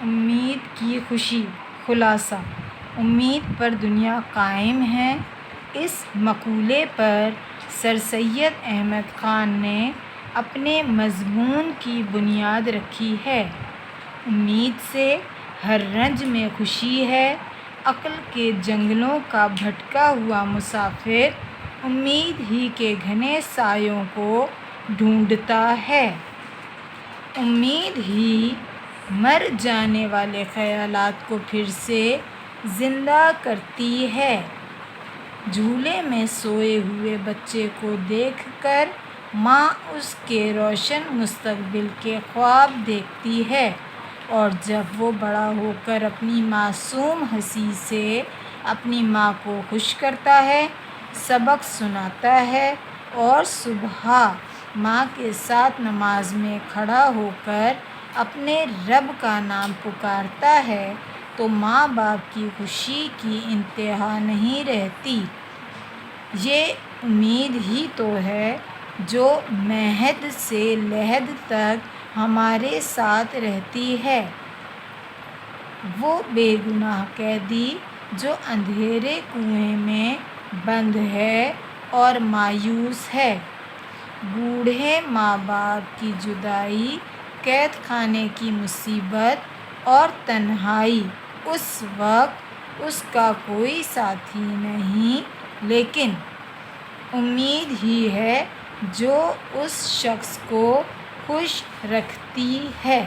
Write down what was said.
امید کی خوشی۔ خلاصہ: امید پر دنیا قائم ہے۔ اس مقولے پر سر سید احمد خان نے اپنے مضمون کی بنیاد رکھی ہے۔ امید سے ہر رنج میں خوشی ہے۔ عقل کے جنگلوں کا بھٹکا ہوا مسافر امید ہی کے گھنے سایوں کو ڈھونڈتا ہے۔ امید ہی مر جانے والے خیالات کو پھر سے زندہ کرتی ہے۔ جھولے میں سوئے ہوئے بچے کو دیکھ کر ماں اس کے روشن مستقبل کے خواب دیکھتی ہے، اور جب وہ بڑا ہو کر اپنی معصوم ہنسی سے اپنی ماں کو خوش کرتا ہے، سبق سناتا ہے اور صبح ماں کے ساتھ نماز میں کھڑا ہو کر اپنے رب کا نام پکارتا ہے، تو ماں باپ کی خوشی کی انتہا نہیں رہتی۔ یہ امید ہی تو ہے جو مہد سے لحد تک ہمارے ساتھ رہتی ہے۔ وہ بے گناہ قیدی جو اندھیرے کنویں میں بند ہے اور مایوس ہے۔ بوڑھے ماں باپ کی جدائی، قید خانے کی مصیبت اور تنہائی، اس وقت اس کا کوئی ساتھی نہیں، لیکن امید ہی ہے جو اس شخص کو خوش رکھتی ہے۔